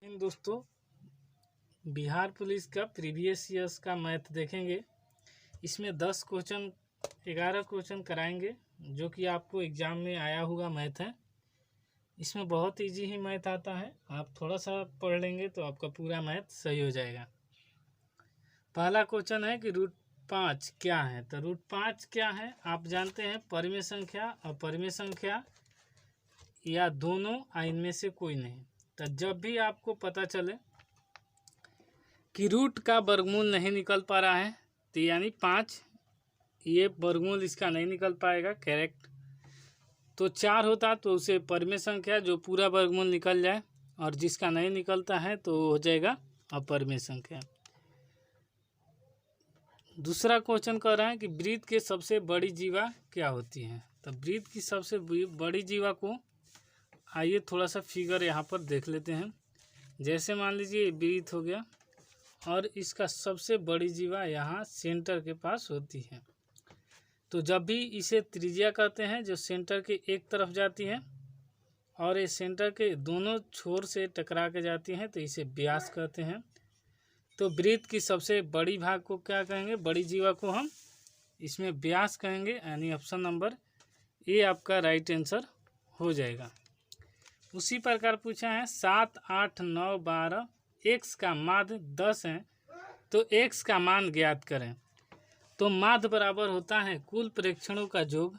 दोस्तों, बिहार पुलिस का previous years का मैथ देखेंगे। इसमें 10 क्वेश्चन 11 क्वेश्चन कराएंगे जो कि आपको एग्ज़ाम में आया हुआ मैथ है। इसमें बहुत इजी ही मैथ आता है, आप थोड़ा सा पढ़ लेंगे तो आपका पूरा मैथ सही हो जाएगा। पहला क्वेश्चन है कि √5 क्या है। तो √5 क्या है आप जानते हैं, परिमेय संख्या और परिमेय संख्या या दोनों इनमें से कोई नहीं। तो जब भी आपको पता चले कि रूट का वर्गमूल नहीं निकल पा रहा है तो यानी 5 ये वर्गमूल इसका नहीं निकल पाएगा करेक्ट। तो 4 होता तो उसे परिमेय संख्या जो पूरा वर्गमूल निकल जाए, और जिसका नहीं निकलता है तो हो जाएगा अपरिमेय संख्या। दूसरा क्वेश्चन कह रहा है कि वृत्त के सबसे बड़ी जीवा क्या होती है। तो वृत्त की सबसे बड़ी जीवा को आइए थोड़ा सा फिगर यहाँ पर देख लेते हैं। जैसे मान लीजिए वृत्त हो गया और इसका सबसे बड़ी जीवा यहाँ सेंटर के पास होती है। तो जब भी इसे त्रिज्या कहते हैं जो सेंटर के एक तरफ जाती है और ये सेंटर के दोनों छोर से टकरा के जाती हैं तो इसे व्यास कहते हैं। तो वृत्त की सबसे बड़ी भाग को क्या कहेंगे, बड़ी जीवा को हम इसमें व्यास कहेंगे, यानी ऑप्शन नंबर ए आपका राइट आंसर हो जाएगा। उसी प्रकार पूछा है 7, 8, 9, 12 x का माध्य 10 है तो x का मान ज्ञात करें। तो माध्य बराबर होता है कुल प्रेक्षणों का योग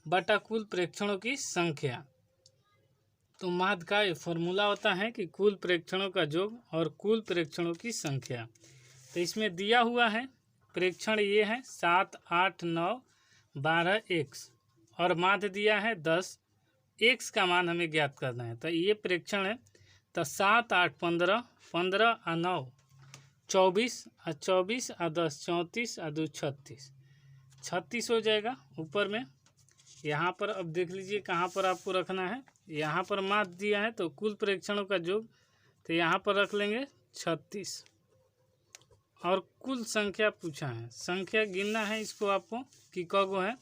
बटा कुल प्रेक्षणों की संख्या। तो माध्य का ये फॉर्मूला होता है कि कुल प्रेक्षणों का योग और कुल प्रेक्षणों की संख्या। तो इसमें दिया हुआ है प्रेक्षण ये है 7, 8, 9, 12 x और माध्य दिया है 10। x का मान हमें ज्ञात करना है। तो ये प्रेक्षण है। तो 7, 8, 15, 15 और 9 24 और 24 और 10 34 और 2 36, 36 हो जाएगा ऊपर में। यहाँ पर अब देख लीजिए कहाँ पर आपको रखना है। यहाँ पर माध्य दिया है तो कुल प्रेक्षणों का योग, तो यहाँ पर रख लेंगे 36। और कुल संख्या पूछा है, संख्या गिनना है इसको आपको कि कगो है।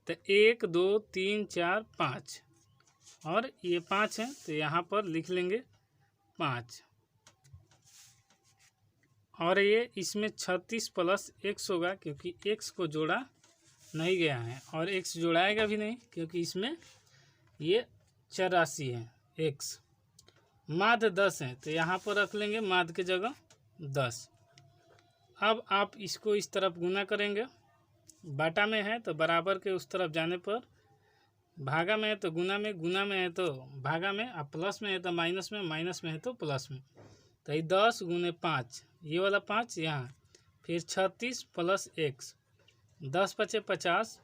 तो 1, 2, 3, 4, 5 और ये 5 है तो यहाँ पर लिख लेंगे 5। और ये इसमें 36 प्लस x होगा क्योंकि x को जोड़ा नहीं गया है और x जोड़ाएगा भी नहीं क्योंकि इसमें ये 84 है x। माध्य 10 है तो यहाँ पर रख लेंगे माध्य की जगह 10। अब आप इसको इस तरफ गुना करेंगे, बाटा में है तो बराबर के उस तरफ जाने पर, भागा में है तो गुना में, गुना में है तो भागा में, और प्लस में है तो माइनस में, माइनस में है तो प्लस में। तो ये 10 गुने 5, ये वाला 5 यहाँ, फिर 36 प्लस x, 10 पचे 50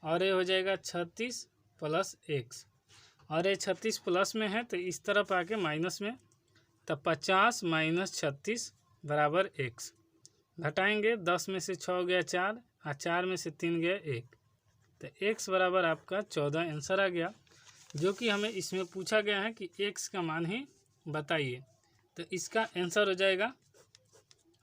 और ये हो जाएगा 36 प्लस x। और ये 36 प्लस में है तो इस तरफ आके माइनस में, तो 50 माइनस 36 बराबर x। घटाएंगे 10 में से 6 गया 4 और 4 में से 3 गया 1, तो x बराबर आपका 14 आंसर आ गया। जो कि हमें इसमें पूछा गया है कि x का मान ही बताइए, तो इसका आंसर हो जाएगा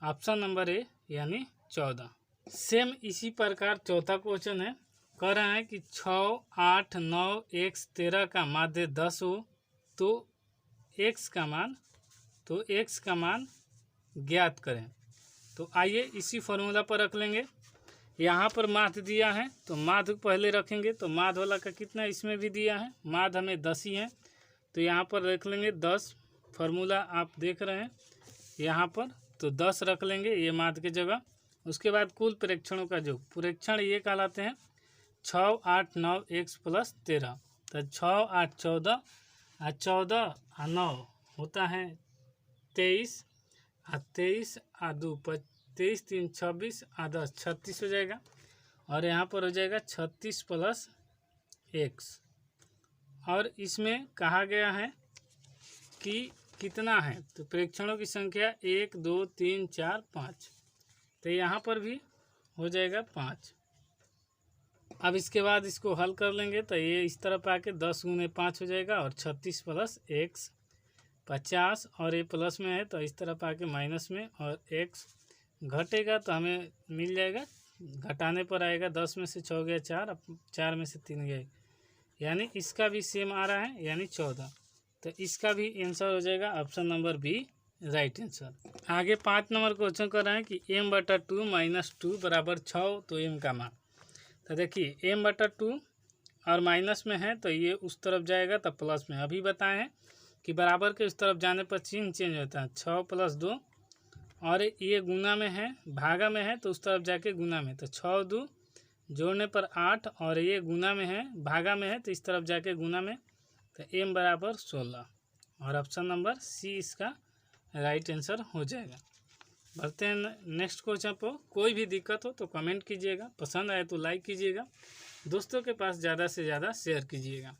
ऑप्शन नंबर ए यानी 14। सेम इसी प्रकार चौथा क्वेश्चन है, कह रहा है कि 6, 8, 9 x 13 का माध्य 10 हो तो x का मान ज्ञात करें। तो आइए इसी फॉर्मूला पर रख लेंगे। यहाँ पर माध्य दिया है तो माध्य पहले रखेंगे, तो माध्य वाला का कितना इसमें भी दिया है, माध्य हमें 10 ही है तो यहाँ पर रख लेंगे 10। फार्मूला आप देख रहे हैं यहाँ पर, तो 10 रख लेंगे ये माध्य की जगह। उसके बाद कुल प्रेक्षणों का योग, प्रेक्षण ये कहलाते हैं 6, 8, 9 x प्लस 13। तो 6, 8, 14 और 14 और 9 होता है 23 और 23 और 2 23, 3 26 और 10 36 हो जाएगा। और यहाँ पर हो जाएगा 36 प्लस x। और इसमें कहा गया है कि कितना है, तो प्रेक्षणों की संख्या 1, 2, 3, 4, 5, तो यहाँ पर भी हो जाएगा 5। अब इसके बाद इसको हल कर लेंगे तो ये इस तरफ आके 10 गुने 5 हो जाएगा और 36 प्लस x 50 और ये प्लस में है तो इस तरफ आके माइनस में, और x घटेगा तो हमें मिल जाएगा, घटाने पर आएगा 10 में से 6 गया 4, 4 में से 3 गया, यानी इसका भी सेम आ रहा है यानी 14। तो इसका भी आंसर हो जाएगा option number b right answer. आगे 5 नंबर क्वेश्चन कर रहे हैं कि m/2 - 2 बराबर 6, तो m का मान। तो देखिए m/2 और माइनस में है तो ये उस तरफ जाएगा तब प्लस में। अभी बताए हैं कि बराबर के उस तरफ जाने पर चिन्ह चेंज होता है। 6 + 2 और ये गुना में है, भागा में है तो उस तरफ जाके गुना में, तो 6 × 2 जोड़ने पर 8 और ये गुना में है, भागा में है तो इस तरफ जाके गुना में, तो m बराबर 16 और ऑप्शन नंबर सी इसका राइट आंसर हो जाएगा। बढ़ते हैं नेक्स्ट क्वेश्चन पर। कोई भी दिक्कत हो तो कमेंट कीजिएगा, पसंद आए तो लाइक कीजिएगा, दोस्तों के पास ज़्यादा से ज़्यादा शेयर कीजिएगा।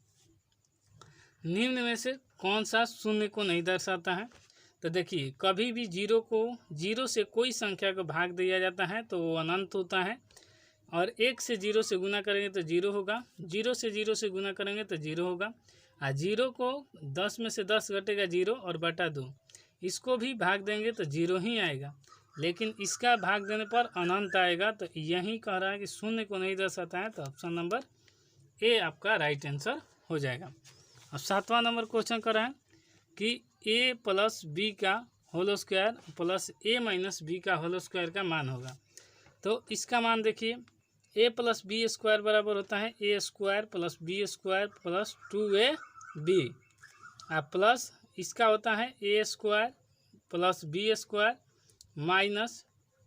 निम्न में से कौन सा शून्य को नहीं दर्शाता है? तो देखिए कभी भी जीरो से कोई संख्या को भाग दिया जाता है तो वो अनंत होता है, और 1 से 0 से गुना करेंगे तो 0 होगा, 0 से 0 से गुना करेंगे तो 0 होगा, और 0 को 10 में से 10 घटेगा 0 और बटा 2, इसको भी भाग देंगे तो 0 ही आएगा, लेकिन इसका भाग देने पर अनंत आएगा। तो यही कह रहा है कि शून्य को नहीं दर्शाता है, तो ऑप्शन नंबर ए आपका राइट आंसर हो जाएगा। अब 7वां नंबर क्वेश्चन कर रहे हैं कि a + b का whole square plus a - b का होल स्क्वायर का मान होगा। तो इसका मान देखिए a + b² बराबर होता है a² + b² + 2ab, प्लस इसका होता है a² + b² -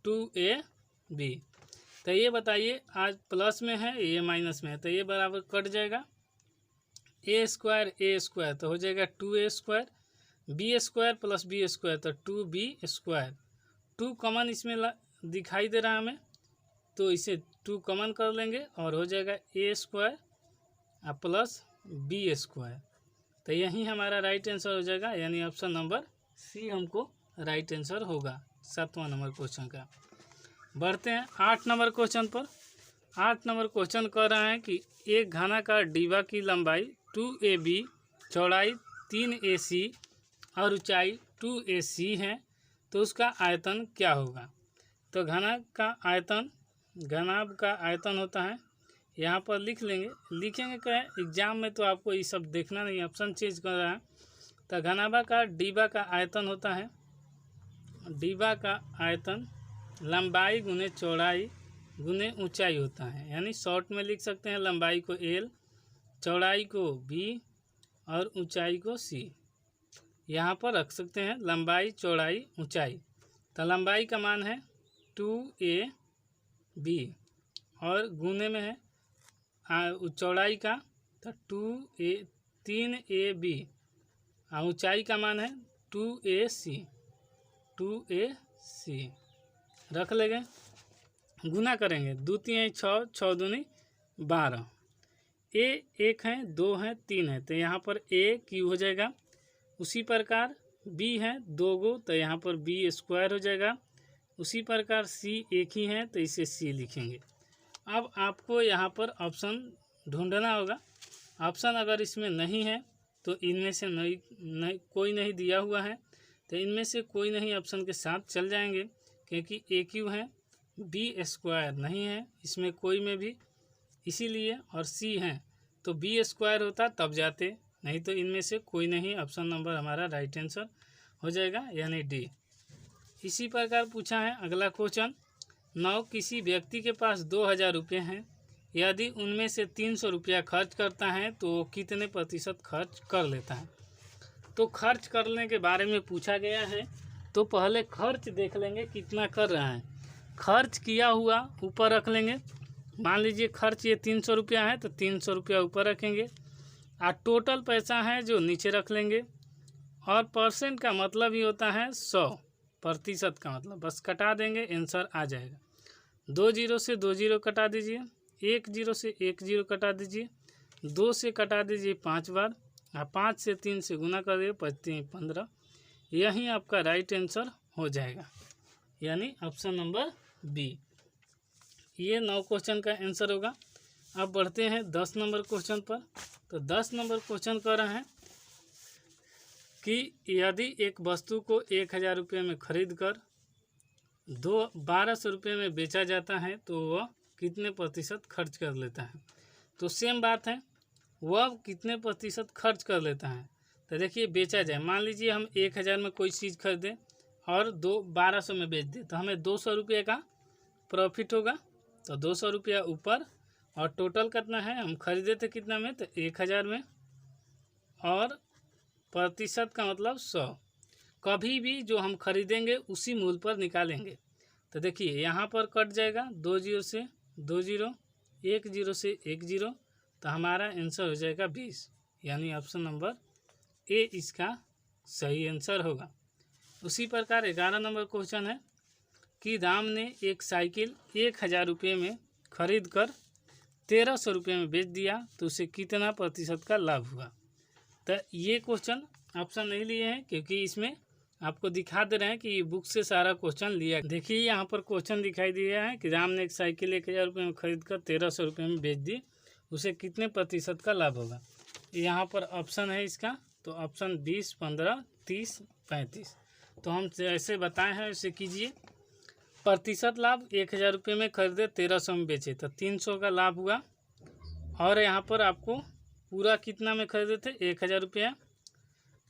2ab। तो ये बताइए आज प्लस में है ये माइनस में है, तो ये बराबर कट जाएगा, a² तो हो जाएगा 2a², b² + b² तो 2b², 2 कॉमन इसमें दिखाई दे रहा है हमें, तो इसे 2 कॉमन कर लेंगे और हो जाएगा a² + b²। तो यही हमारा राइट आंसर हो जाएगा, यानी ऑप्शन नंबर सी हमको राइट आंसर होगा 7वां नंबर क्वेश्चन का। बढ़ते हैं 8 नंबर क्वेश्चन पर। 8 नंबर क्वेश्चन कह रहा है कि एक घनाकार डिब्बा की लंबाई 2ab, चौड़ाई 3ac और ऊंचाई 2ac है, तो उसका आयतन क्या होगा? तो घनाभ का आयतन होता है, यहाँ पर लिखेंगे क्या है एग्जाम में, तो आपको ये सब देखना नहीं, ऑप्शन चेंज कर रहा है। तो घनाभाकार डिब्बा का आयतन होता है, डिब्बा का आयतन लंबाई गुने चौड़ाई गुने ऊंचाई होता है, यानी शॉर्ट में लिख सकते हैं लंबाई को l, चौड़ाई को b और ऊंचाई को c। यहाँ पर रख सकते हैं लंबाई चौड़ाई ऊंचाई। तो लंबाई का मान है 2ab और गुने में है चौड़ाई का तो 3ab और ऊंचाई का मान है 2ac रख लेंगे, गुना करेंगे 2 × 3 = 6, 6 दूनी 12, a 1 है 2 है 3 है, तो यहाँ पर a क्यूब हो जाएगा। उसी प्रकार b है 2 गो, तो यहाँ पर b² हो जाएगा। उसी प्रकार c 1 ही है तो इसे c लिखेंगे। अब आपको यहाँ पर ऑप्शन ढूंढना होगा। ऑप्शन अगर इसमें नहीं है तो इनमें से कोई नहीं दिया हुआ है, तो इनमें से कोई नहीं ऑप्शन के साथ चल जाएंगे, क्योंकि a³ है, b² नहीं है इसमें कोई में भी, इसीलिए, और c है तो b² होता तब जाते, नहीं तो इनमें से कोई नहीं। ऑप्शन नंबर हमारा राइट आंसर हो जाएगा, यानी डी। इसी प्रकार पूछा है अगला क्वेश्चन। 9 किसी व्यक्ति के पास 2000 रुपये हैं, यदि उनमें से 300 रुपया खर्च करता है तो वो कितने प्रतिशत खर्च कर लेता है? तो खर्च करने के बारे में पूछा गया है, तो पहले खर्च देख लेंगे कितना कर रहा है। खर्च किया हुआ ऊपर रख लेंगे, मान लीजिए खर्च ये 300 रुपया है तो 300 रुपया ऊपर रखेंगे, और टोटल पैसा है जो नीचे रख लेंगे। और परसेंट का मतलब ही होता है 100%, का मतलब बस कटा देंगे, आंसर आ जाएगा। 2 0 से 2 0 कटा दीजिए, 1 0 से 1 0 कटा दीजिए, 2 से कटा दीजिए 5 बार, और 5 से 3 से गुना कर दिए, 5 3 15। यही आपका राइट आंसर हो जाएगा, यानी ऑप्शन नंबर बी। ये 9 क्वेश्चन का आंसर होगा। अब बढ़ते हैं 10 नंबर क्वेश्चन पर। तो 10 नंबर क्वेश्चन कर रहे हैं कि यदि एक वस्तु को 1000 रुपये में खरीद कर 1200 रुपये में बेचा जाता है तो वह कितने प्रतिशत खर्च कर लेता है? तो सेम बात है, वह कितने प्रतिशत खर्च कर लेता है। तो देखिए बेचा जाए, मान लीजिए हम 1000 में कोई चीज़ खरीदें और 1200 में बेच दें, तो हमें 200 रुपये का प्रॉफिट होगा। तो 200 रुपया ऊपर, और टोटल कितना है, हम खरीदे थे कितना में, तो 1000 में, और प्रतिशत का मतलब 100। कभी भी जो हम खरीदेंगे उसी मूल्य पर निकालेंगे। तो देखिए यहाँ पर कट जाएगा 2 0 से 2 0, 1 0 से 1 0, तो हमारा आंसर हो जाएगा 20, यानी ऑप्शन नंबर ए इसका सही आंसर होगा। उसी प्रकार 11 नंबर क्वेश्चन है कि राम ने एक साइकिल 1000 रुपये में खरीद कर 1300 रुपये में बेच दिया, तो उसे कितना प्रतिशत का लाभ हुआ। तो ये क्वेश्चन ऑप्शन नहीं लिए हैं, क्योंकि इसमें आपको दिखा दे रहे हैं कि बुक से सारा क्वेश्चन लिया। देखिए यहाँ पर क्वेश्चन दिखाई दिया है कि राम ने एक साइकिल 1000 रुपये में खरीद कर 1300 रुपये में बेच दी, उसे कितने प्रतिशत का लाभ होगा। यहाँ पर ऑप्शन है इसका, तो ऑप्शन 20, 15, 30, 35। तो हम जैसे बताए हैं वैसे कीजिए। प्रतिशत लाभ 1000 रुपये में खरीदे 1300 में बेचे, तो 300 का लाभ हुआ। और यहाँ पर आपको पूरा कितना में खरीदे थे, 1000 रुपया,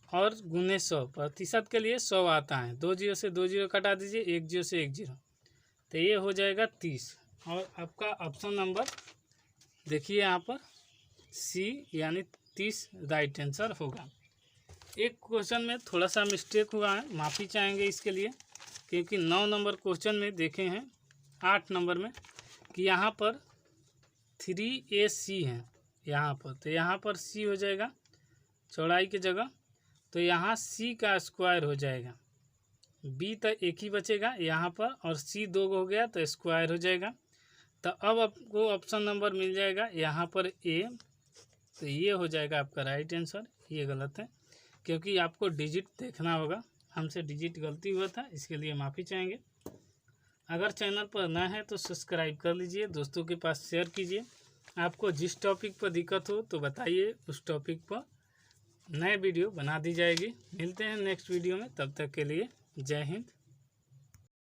और गुने 100, प्रतिशत के लिए 100 आता है। 2 0 से 2 0 कटा दीजिए, 1 0 से 1 0, तो ये हो जाएगा 30। और आपका ऑप्शन नंबर देखिए यहाँ पर सी यानी 30 राइट आंसर होगा। एक क्वेश्चन में थोड़ा सा मिस्टेक हुआ है, माफ़ी चाहेंगे इसके लिए, क्योंकि 9 नंबर क्वेश्चन में देखे हैं 8 नंबर में कि यहाँ पर 3AC है यहाँ पर, तो यहाँ पर C हो जाएगा चौड़ाई की जगह, तो यहाँ C का स्क्वायर हो जाएगा। B तो एक ही बचेगा यहाँ पर, और C 2 हो गया तो स्क्वायर हो जाएगा। तो अब आपको ऑप्शन नंबर मिल जाएगा यहाँ पर A, तो ये हो जाएगा आपका राइट आंसर। ये गलत है, क्योंकि आपको डिजिट देखना होगा, हमसे डिजिट गलती हुआ था, इसके लिए माफ़ी चाहेंगे। अगर चैनल पर नया है तो सब्सक्राइब कर लीजिए, दोस्तों के पास शेयर कीजिए। आपको जिस टॉपिक पर दिक्कत हो तो बताइए, उस टॉपिक पर नए वीडियो बना दी जाएगी। मिलते हैं नेक्स्ट वीडियो में, तब तक के लिए जय हिंद।